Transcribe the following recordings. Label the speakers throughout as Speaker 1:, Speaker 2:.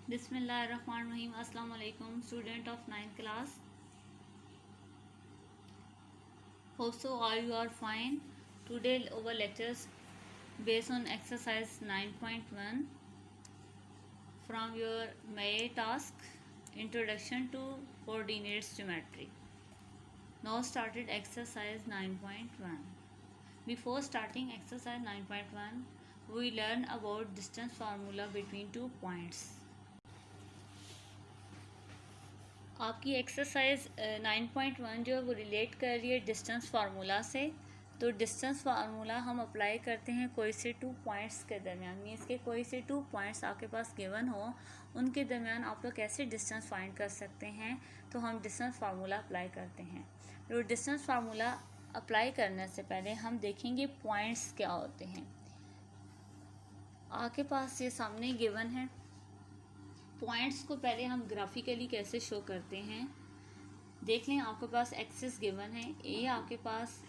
Speaker 1: Bismillahirrahmanirrahim. Assalamu alaikum, student of 9th class. Hope so all you are fine. Today our lectures based on exercise 9.1 from your May task Introduction to Coordinates Geometry. Now started exercise 9.1. Before starting exercise 9.1, we learn about distance formula between two points. आपकी exercise 9.1 जो है वो relate कर रही है distance formula से। तो distance formula हम अप्लाई करते हैं कोई से टू पॉइंट्स के दरमियान, मीन्स के कोई से टू पॉइंट्स आपके पास गिवन हो, उनके दरमियान आप लोग कैसे डिस्टेंस फाइंड कर सकते हैं। तो हम डिस्टेंस फार्मूला अप्लाई करते हैं। तो डिस्टेंस फार्मूला अप्लाई करने से पहले हम देखेंगे पॉइंट्स क्या होते हैं। आपके पास ये सामने गिवन है। पॉइंट्स को पहले हम ग्राफिकली कैसे शो करते हैं देख लें। आपके पास एक्सिस गिवन है, ए आपके पास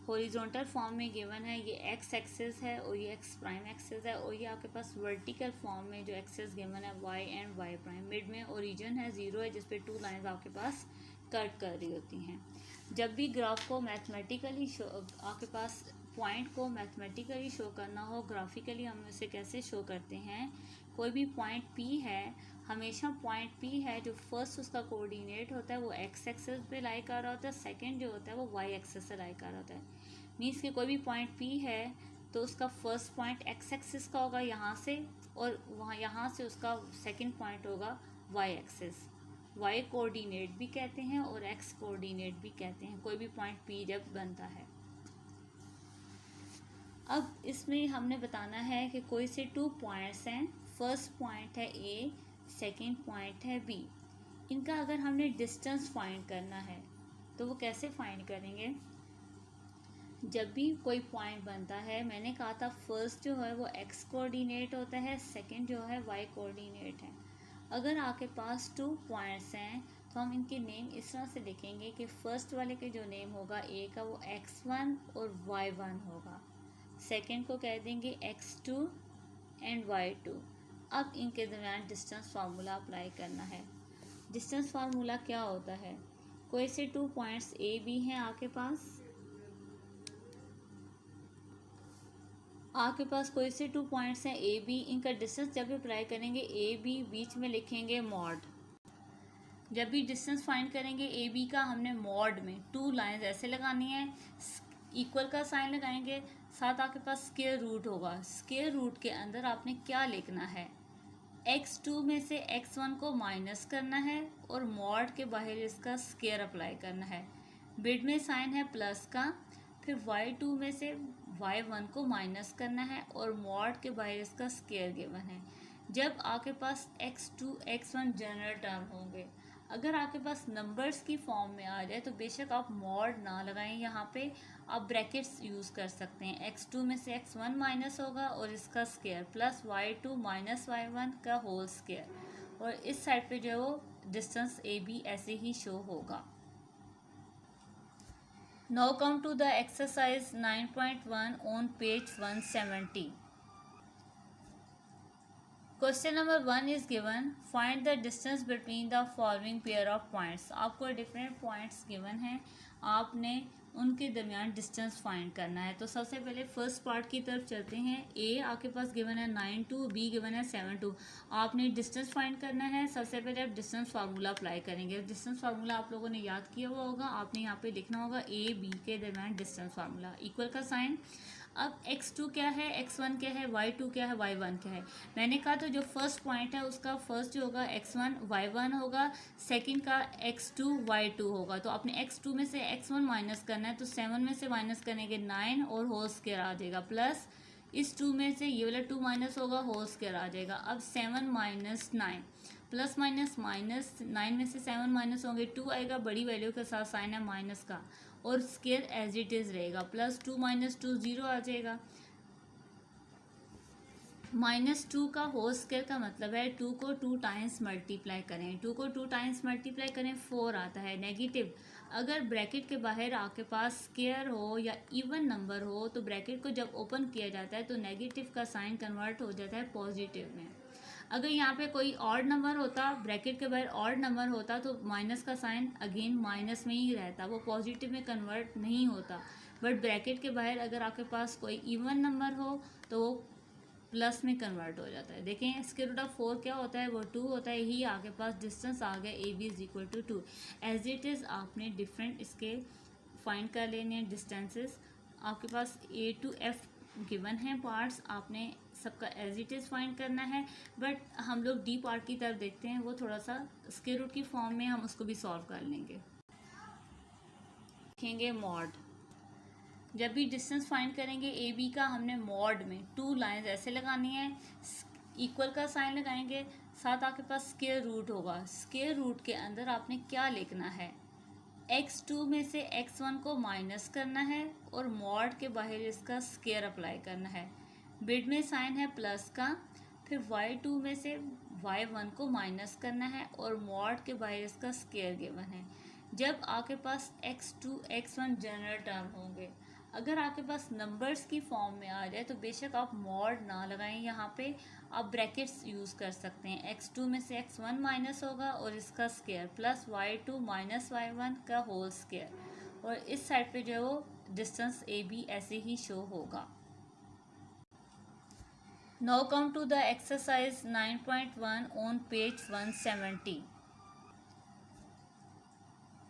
Speaker 1: हॉरिजॉन्टल फॉर्म में गिवन है, ये एक्स एक्सिस है और ये एक्स प्राइम एक्सिस है, और ये आपके पास वर्टिकल फॉर्म में जो एक्सिस गिवन है y and y prime. Mid में ओरिजिन है, ज़ीरो है, जिस पे टू लाइंस आपके पास कट कर रही होती हैं। जब भी ग्राफ को मैथमेटिकली शो, आपके पास पॉइंट को मैथमेटिकली शो करना हो, ग्राफिकली हम इसे कैसे शो करते हैं। कोई भी पॉइंट P है, हमेशा पॉइंट P है जो फर्स्ट उसका कोऑर्डिनेट होता है वो एक्स एक्सिस पे लाई कर रहा होता है, सेकंड जो होता है वो वाई एक्सिस से लाई कर रहा होता है। मीन्स कि कोई भी पॉइंट P है तो उसका फर्स्ट पॉइंट एक्स एक्सिस का होगा यहाँ से, और वहाँ यहाँ से उसका सेकंड पॉइंट होगा वाई एक्सिस। वाई कोऑर्डिनेट भी कहते हैं और एक्स कोऑर्डिनेट भी कहते हैं कोई भी पॉइंट P जब बनता है। अब इसमें हमने बताना है कि कोई से टू पॉइंट्स हैं। फर्स्ट पॉइंट है ए, सेकंड पॉइंट है बी। इनका अगर हमने डिस्टेंस फाइंड करना है तो वो कैसे फाइंड करेंगे। जब भी कोई पॉइंट बनता है, मैंने कहा था फर्स्ट जो है वो एक्स कोऑर्डिनेट होता है, सेकंड जो है वाई कोऑर्डिनेट है। अगर आपके पास टू पॉइंट्स हैं तो हम इनके नेम इस तरह से लिखेंगे कि फर्स्ट वाले के जो नेम होगा ए का वो x1 और y1 होगा, सेकेंड को कह देंगे x2 एंड y2। अब इनके दरमियान डिस्टेंस फार्मूला अप्लाई करना है। डिस्टेंस फार्मूला क्या होता है। कोई से टू पॉइंट्स ए बी हैं आपके पास कोई से टू पॉइंट्स हैं ए बी। इनका डिस्टेंस जब भी अप्लाई करेंगे ए बी बीच में लिखेंगे मॉड। जब भी डिस्टेंस फाइंड करेंगे ए बी का, हमने मॉड में टू लाइंस ऐसे लगानी है, इक्वल का साइन लगाएंगे, साथ आपके पास स्क्वायर रूट होगा। स्क्वायर रूट के अंदर आपने क्या लिखना है, x2 में से x1 को माइनस करना है और मॉड के बाहर इसका स्क्वायर अप्लाई करना है। बिड में साइन है प्लस का, फिर y2 में से y1 को माइनस करना है और मॉड के बाहर इसका स्क्वायर गिवन है। जब आपके पास x2 x1 जनरल टर्म होंगे, अगर आपके पास नंबर्स की फॉर्म में आ जाए तो बेशक आप मॉड ना लगाएं, यहाँ पे आप ब्रैकेट्स यूज़ कर सकते हैं। x2 में से x1 माइनस होगा और इसका square plus y2 minus y1 का होल स्क्वायर, और इस साइड पे जो है वो डिस्टेंस ए बी ऐसे ही शो होगा। Now come to the exercise 9.1 on page 170। Question number 1 is given, find the distance between the following pair of points. आपको डिफरेंट पॉइंट्स गिवन हैं, आपने उनके दरमियान डिस्टेंस फाइंड करना है। तो सबसे पहले फर्स्ट पार्ट की तरफ चलते हैं। ए आपके पास गिवन है 9 2, बी गिवन है 7 2। आपने डिस्टेंस फाइंड करना है। सबसे पहले आप डिस्टेंस फार्मूला अप्लाई करेंगे। डिस्टेंस फार्मूला आप लोगों ने याद किया हुआ होगा, आपने यहाँ पे लिखना होगा ए बी के दरमियान डिस्टेंस फार्मूला, इक्वल का साइन। अब x2 क्या है, x1 क्या है, y2 क्या है, y1 क्या है। मैंने कहा तो जो फर्स्ट पॉइंट है उसका फर्स्ट जो होगा x1 y1 होगा, सेकंड का x2 y2 होगा। तो आपने x2 में से x1 माइनस करना है, तो 7 में से माइनस करने के 9 और होल स्क्वायर आ जाएगा, प्लस इस 2 में से ये वाला 2 माइनस होगा, होल स्क्वायर आ जाएगा। अब 7 माइनस 9 प्लस माइनस माइनस 9 में से 7 माइनस होंगे, 2 आएगा, बड़ी वैल्यू के साथ साइन है माइनस का, और स्क्वायर एज इट इज़ रहेगा, प्लस 2 माइनस 2 0 आ जाएगा। -2 का होल स्क्वायर का मतलब है 2 को 2 टाइम्स मल्टीप्लाई करें, 2 को 2 टाइम्स मल्टीप्लाई करें 4 आता है। नेगेटिव, अगर ब्रैकेट के बाहर आपके पास स्क्वायर हो या इवन नंबर हो तो ब्रैकेट को जब ओपन किया जाता है तो नेगेटिव का साइन कन्वर्ट हो जाता है पॉजिटिव में। अगर यहाँ पे कोई ऑड नंबर होता, ब्रैकेट के बाहर ऑड नंबर होता, तो माइनस का साइन अगेन माइनस में ही रहता, वो पॉजिटिव में कन्वर्ट नहीं होता। बट ब्रैकेट के बाहर अगर आपके पास कोई इवन नंबर हो तो वो प्लस में कन्वर्ट हो जाता है। देखें स्क्वायर रूट ऑफ 4 क्या होता है, वो 2 होता है। यही आपके पास डिस्टेंस आ गया A B is equal to 2। As it is आपने डिफरेंट इसके फाइंड कर लेने हैं डिस्टेंसेस। आपके पास ए टू एफ गिवन है पार्ट्स, आपने सबका एज इट इज़ फाइंड करना है। बट हम लोग डी पार्ट की तरफ देखते हैं, वो थोड़ा सा स्क्वायर रूट की फॉर्म में हम उसको भी सॉल्व कर लेंगे। देखेंगे मॉड, जब भी डिस्टेंस फाइंड करेंगे ए बी का, हमने मॉड में 2 लाइंस ऐसे लगानी है, इक्वल का साइन लगाएंगे, साथ आपके पास स्क्वायर रूट होगा। स्क्वायर रूट के अंदर आपने क्या लिखना है, x2 में से x1 को माइनस करना है और मॉड के बाहर इसका स्क्वायर अप्लाई करना है। बिड में साइन है प्लस का, फिर y2 में से y1 को माइनस करना है और मॉड के बाहर इसका स्क्वायर गिवन है। जब आपके पास x2 x1 जनरल टर्म होंगे, अगर आपके पास नंबर्स की फॉर्म में आ जाए तो बेशक आप मॉड ना लगाएं, यहाँ पे आप ब्रैकेट्स यूज़ कर सकते हैं। x2 में से x1 माइनस होगा और इसका square plus y2 minus y1 का होल स्क्वायर, और इस साइड पे जो है वो डिस्टेंस ए बी ऐसे ही शो होगा। Now come to the exercise 9.1 on page 170।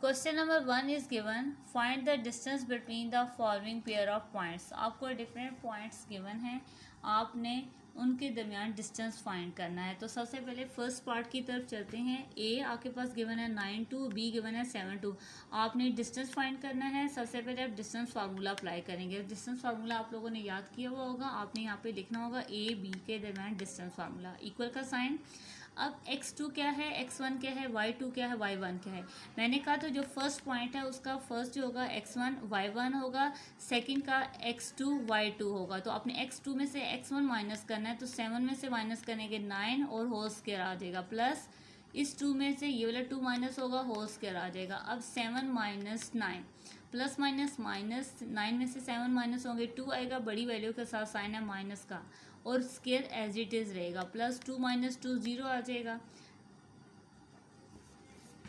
Speaker 1: Question number 1 is given, find the distance between the following pair of points. आपको डिफरेंट पॉइंट्स गिवन हैं, आपने उनके दरमियान डिस्टेंस फाइंड करना है। तो सबसे पहले फर्स्ट पार्ट की तरफ चलते हैं। ए आपके पास गिवन है 9 2, बी गिवन है 7 2। आपने डिस्टेंस फाइंड करना है। सबसे पहले आप डिस्टेंस फार्मूला अप्लाई करेंगे। डिस्टेंस फार्मूला आप लोगों ने याद किया हुआ होगा, आपने यहाँ पे लिखना होगा ए बी के दरमियान डिस्टेंस फार्मूला, इक्वल का साइन। अब x2 क्या है, x1 क्या है, y2 क्या है, y1 क्या है। मैंने कहा तो जो फर्स्ट पॉइंट है उसका फर्स्ट जो होगा x1 y1 होगा, सेकंड का x2 y2 होगा। तो आपने x2 में से x1 माइनस करना है, तो 7 में से माइनस करने के 9 और होल स्क्वायर आ जाएगा, प्लस इस 2 में से ये वाला 2 माइनस होगा, होल स्क्वायर आ जाएगा। अब 7 माइनस 9 प्लस माइनस माइनस 9 में से 7 माइनस होंगे, 2 आएगा, बड़ी वैल्यू के साथ साइन है माइनस का, और स्क्वायर एज इट इज रहेगा, प्लस 2 माइनस 2 0 आ जाएगा।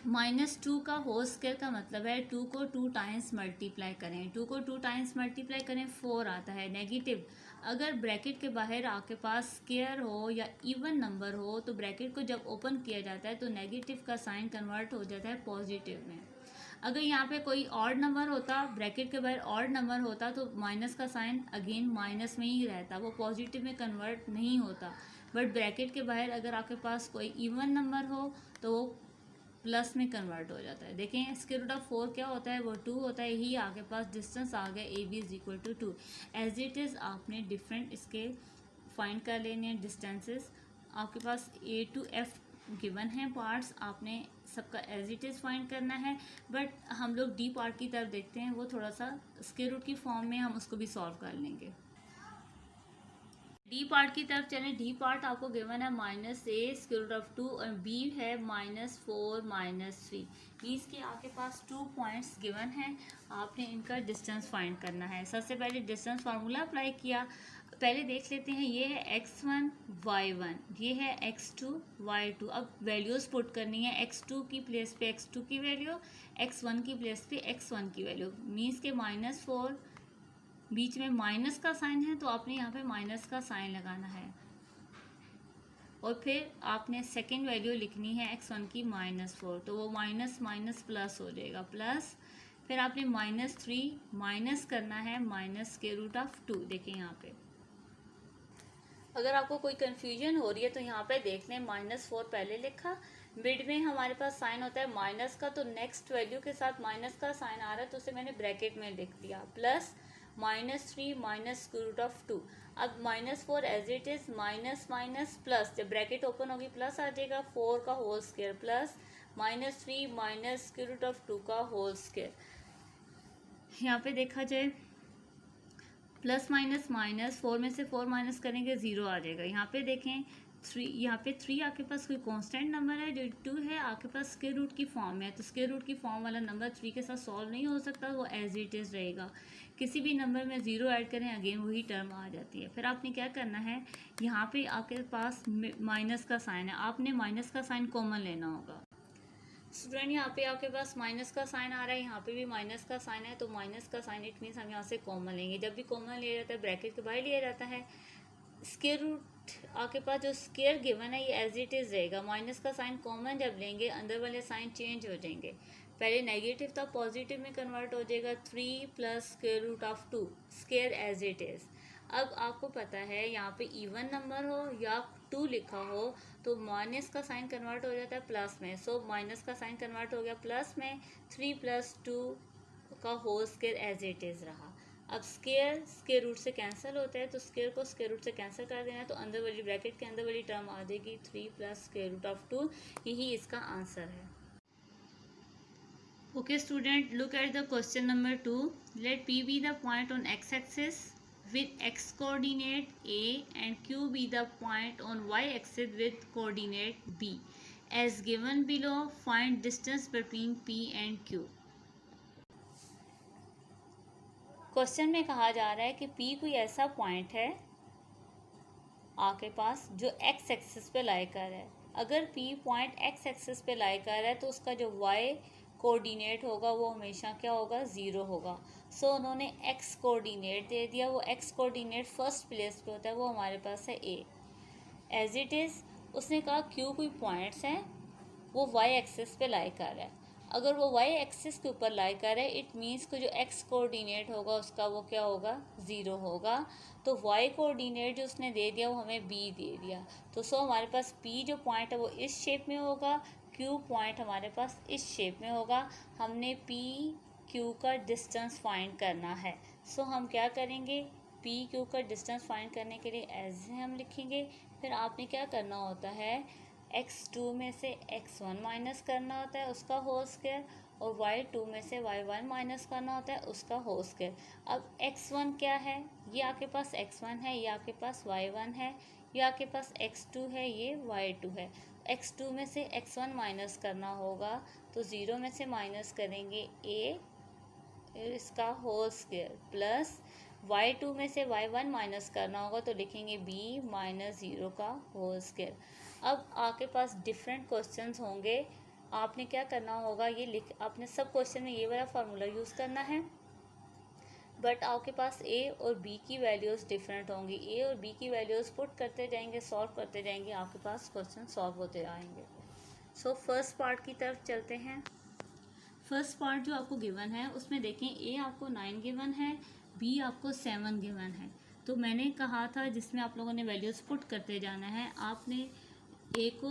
Speaker 1: -2 का होल स्क्वायर का मतलब है 2 को 2 टाइम्स मल्टीप्लाई करें, 2 को 2 टाइम्स मल्टीप्लाई करें 4 आता है। नेगेटिव, अगर ब्रैकेट के बाहर आपके पास स्क्वायर हो या इवन नंबर हो तो ब्रैकेट को जब ओपन किया जाता है तो नेगेटिव का साइन कन्वर्ट हो जाता है पॉजिटिव में। अगर यहाँ पे कोई ऑड नंबर होता, ब्रैकेट के बाहर ऑड नंबर होता, तो माइनस का साइन अगेन माइनस में ही रहता, वो पॉजिटिव में कन्वर्ट नहीं होता। बट ब्रैकेट के बाहर अगर आपके पास कोई इवन नंबर हो तो वो प्लस में कन्वर्ट हो जाता है। देखें स्क्वायर रूट ऑफ 4 क्या होता है, वो 2 होता है। यही आपके पास डिस्टेंस आ गया A B is equal to 2। As it is आपने डिफरेंट इसके फाइंड कर लेने हैं डिस्टेंसेस। आपके पास ए टू एफ गिवन है पार्ट्स, आपने सबका एज इट इज़ फाइंड करना है। बट हम लोग डी पार्ट की तरफ देखते हैं, वो थोड़ा सा स्क्वायर रूट की फॉर्म में हम उसको भी सॉल्व कर लेंगे। डी पार्ट की तरफ चलें। डी पार्ट आपको गिवन है -a स्क्वायर रूट ऑफ 2 और बी है -4 -3। मीन्स कि आपके पास 2 पॉइंट्स गिवन हैं, आपने इनका डिस्टेंस फाइंड करना है। सबसे पहले डिस्टेंस फार्मूला अप्लाई किया। पहले देख लेते हैं, ये है x1 y1, ये है x2 y2। अब वैल्यूज़ पुट करनी है, x2 की प्लेस पे x2 की वैल्यू, x1 की प्लेस पे x1 की वैल्यू। मीन्स के -4, बीच में माइनस का साइन है तो आपने यहाँ पे माइनस का साइन लगाना है, और फिर आपने सेकेंड वैल्यू लिखनी है x1 की -4, तो वो माइनस माइनस प्लस हो जाएगा, प्लस फिर आपने -3 माइनस करना है माइनस के रूट ऑफ 2। देखिए यहाँ पे अगर आपको कोई कंफ्यूजन हो रही है तो यहाँ पे देख लें, -4 पहले लिखा, मिड में हमारे पास साइन होता है माइनस का, तो नेक्स्ट वैल्यू के साथ माइनस का साइन आ रहा है तो उसे मैंने ब्रैकेट में लिख दिया, plus -3 minus square root of 2। अब -4 as it is, minus minus plus, जब ब्रैकेट ओपन होगी प्लस आ जाएगा, 4 का whole square, plus -3 minus square root of 2 का होल स्क्वायर। यहाँ पे देखा जाए प्लस माइनस माइनस, 4 में से 4 माइनस करेंगे 0 आ जाएगा। यहाँ पे देखें 3, यहाँ पे 3 आपके पास कोई कांस्टेंट नंबर है, जो 2 है आपके पास स्क्वायर रूट की फॉर्म है, तो स्क्वायर रूट की फॉर्म वाला नंबर 3 के साथ सॉल्व नहीं हो सकता, वो एज इट इज़ रहेगा। किसी भी नंबर में 0 ऐड करें अगेन वही टर्म आ जाती है। फिर आपने क्या करना है, यहाँ पे आपके पास माइनस का साइन है, आपने माइनस का साइन कॉमन लेना होगा। स्टूडेंट यहाँ पे आपके पास माइनस का साइन आ रहा है, यहाँ पे भी माइनस का साइन है, तो माइनस का साइन इट मीन्स हम यहाँ से कॉमन लेंगे। जब भी कॉमन लिया जाता है ब्रैकेट के बाहर लिया जाता है। स्क्वायर रूट आपके पास जो स्क्वायर गिवन है ये एज इट इज़ रहेगा। माइनस का साइन कॉमन जब लेंगे अंदर वाले साइन चेंज हो जाएंगे। पहले नेगेटिव था पॉजिटिव में कन्वर्ट हो जाएगा। 3 plus square root of 2 square as it is. अब आपको पता है यहाँ पे इवन नंबर हो या 2 लिखा हो तो माइनस का साइन कन्वर्ट हो जाता है प्लस में। सो माइनस का साइन कन्वर्ट हो गया प्लस में। 3 प्लस 2 का whole square as it is रहा। अब स्क्वायर रूट से कैंसिल होता है, तो स्क्वायर को स्क्वायर रूट से कैंसिल कर देना है, तो अंदर वाली ब्रैकेट के अंदर वाली टर्म आ जाएगी 3 प्लस स्क्वायर रूट ऑफ 2। यही इसका आंसर है। Okay student, look at the question number 2। Let P be the point on x axis with x coordinate A and Q be the point on y axis with coordinate B. As given below, find distance between P and Q. Question में कहा जा रहा है कि P कोई ऐसा point है आपके पास जो x एक्सिस पे लाई कर है। अगर P पॉइंट x एक्सिस पे लाई कर है तो उसका जो y कोऑर्डिनेट होगा वो हमेशा क्या होगा, 0 होगा। सो उन्होंने x कोऑर्डिनेट दे दिया, वो x कोऑर्डिनेट फर्स्ट प्लेस पे होता है, वो हमारे पास है A। एज इट इज़ उसने कहा Q कोई पॉइंट्स हैं वो y एक्सिस पे लाई कर है। अगर वो y एक्सिस के ऊपर लाई कर है इट मीन्स कि जो x कोऑर्डिनेट होगा उसका वो क्या होगा, 0 होगा। तो y कोऑर्डिनेट जो उसने दे दिया वो हमें b दे दिया। तो सो हमारे पास p जो पॉइंट है वो इस शेप में होगा, q पॉइंट हमारे पास इस शेप में होगा। हमने p q का डिस्टेंस फाइंड करना है। सो हम क्या करेंगे, p q का डिस्टेंस फाइंड करने के लिए ऐसे हम लिखेंगे। फिर आपने क्या करना होता है, x2 में से x1 माइनस करना होता है उसका होल स्क्वायर, और y2 में से y1 माइनस करना होता है उसका होल स्क्वायर। अब x1 क्या है, ये आपके पास x1 है, ये आपके पास y1 है, ये आपके पास x2 है, ये y2 है। x2 में से x1 माइनस करना होगा तो 0 में से माइनस करेंगे a इसका होल स्क्वायर, प्लस y2 में से y1 माइनस करना होगा तो लिखेंगे b माइनस 0 का होल स्क्वायर। अब आपके पास डिफरेंट क्वेश्चंस होंगे, आपने क्या करना होगा, ये आपने सब क्वेश्चन में ये वाला फार्मूला यूज़ करना है, बट आपके पास a और b की वैल्यूज़ डिफरेंट होंगी। a और b की वैल्यूज़ पुट करते जाएंगे, सॉल्व करते जाएंगे, आपके पास क्वेश्चन सॉल्व होते आएंगे। सो फर्स्ट पार्ट की तरफ चलते हैं। फर्स्ट पार्ट जो आपको गिवन है उसमें देखें a आपको 9 गिवन है, b आपको 7 गिवन है। तो मैंने कहा था जिसमें आप लोगों ने वैल्यूज़ पुट करते जाना है, आपने a को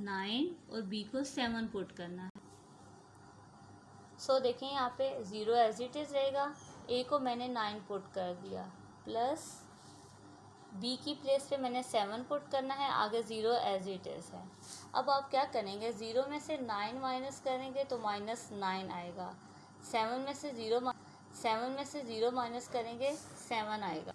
Speaker 1: 9 और b को 7 पुट करना है। सो देखें यहाँ पे 0 एज इट इज़ रहेगा, a को मैंने 9 पुट कर दिया, प्लस b की प्लेस पे मैंने 7 पुट करना है, आगे 0 एज इट इज़ है। अब आप क्या करेंगे, 0 में से 9 माइनस करेंगे तो -9 आएगा। 7 में से 0 माइनस करेंगे 7 आएगा।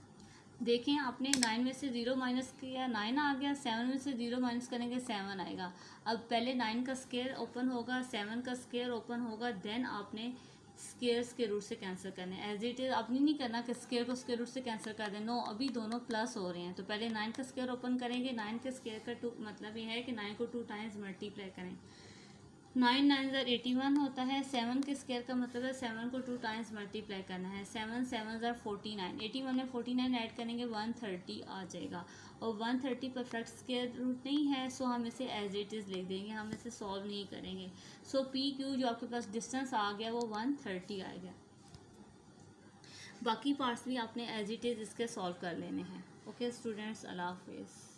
Speaker 1: देखें आपने 9 में से 0 माइनस किया 9 आ गया, 7 में से 0 माइनस करेंगे 7 आएगा। अब पहले 9 का स्क्वायर ओपन होगा, 7 का स्क्वायर ओपन होगा, देन आपने स्क्वायर्स के रूट से कैंसिल करना है। एज इट इज़ आपने नहीं करना कि स्क्वायर को स्क्वायर रूट से कैंसिल कर दें, नो, अभी दोनों प्लस हो रहे हैं। तो पहले 9 का स्क्वायर ओपन करेंगे, 9 के स्क्वायर का 2 मतलब ये है कि 9 को 2 टाइम्स मल्टीप्लाई करें। 9 9 81 होता है, 7 के स्क्वायर का मतलब है 7 को 2 टाइम्स मल्टीप्लाई करना है। 7 7 49, 81 में 49 ऐड करेंगे 130 आ जाएगा, और 130 परफेक्ट स्क्वायर रूट नहीं है, सो हम इसे एज इट इज़ लिख देंगे, हम इसे सॉल्व नहीं करेंगे। सो पी क्यू जो आपके पास डिस्टेंस आ गया वो 130 आ गया। बाकी पार्ट्स भी आपने एज इट इज़ इसके सॉल्व कर लेने हैं। ओके स्टूडेंट्स, अल्लाह हाफिज़।